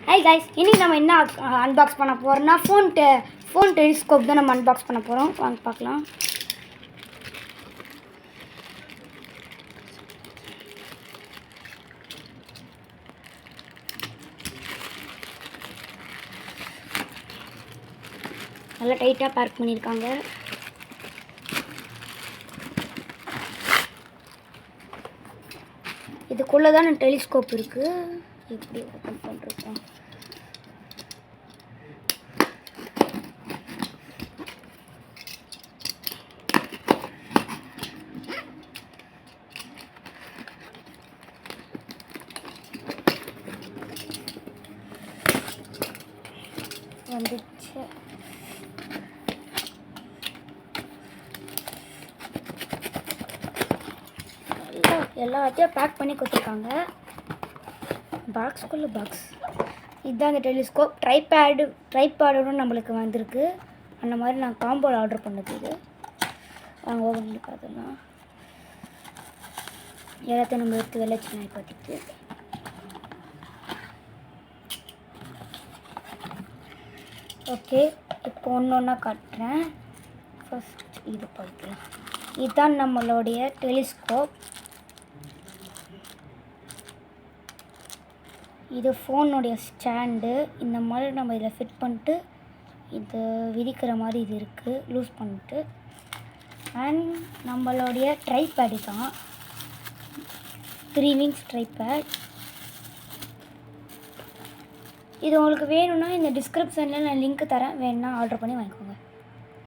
Hi guys, இன்னைக்கு நம்ம என்ன அன்பாக்ஸ் பண்ண போகிறோம்னா ஃபோன் டெலிஸ்கோப் தான் நம்ம அன்பாக்ஸ் பண்ண போகிறோம். வாங்க பார்க்கலாம். நல்லா டைட்டாக பேக் பண்ணியிருக்காங்க. இதுக்குள்ளே தான் டெலிஸ்கோப் இருக்குது. எப்படி ஓப்பன் பண்ணுறோம்? வந்துச்சு. எல்லாத்தையும் பேக் பண்ணி கொடுத்துருக்காங்க. பாக்ஸுக்குள்ளே பாக்ஸ். இதுதான் அந்த டெலிஸ்கோப். ட்ரைபேடோட நம்மளுக்கு வந்திருக்கு. அந்த மாதிரி நான் காம்போவில் ஆர்டர் பண்ணது. இது வாங்க ஓப்பன் பண்ணி பார்த்தோம்னா எல்லாத்தையும் நம்ம எடுத்து வெள்ளச்சி நாய் பார்த்துட்டு ஓகே. இப்போ ஒன்று ஒன்றா காட்டுறேன். ஃபர்ஸ்ட் இது பார்க்கலாம். இதுதான் நம்மளுடைய டெலிஸ்கோப். இது ஃபோனுடைய ஸ்டாண்டு. இந்த மாதிரி நம்ம இதில் ஃபிட் பண்ணிட்டு இது விரிக்கிற மாதிரி இது இருக்குது, லூஸ் பண்ணிட்டு. அண்ட் நம்மளுடைய ட்ரைபேடு தான், 3 விங்ஸ் ட்ரைபேட். இது உங்களுக்கு வேணும்னா இந்த டிஸ்கிரிப்ஷனில் நான் லிங்க் தரேன், வேணும்னா ஆர்டர் பண்ணி வாங்கிக்கோங்க.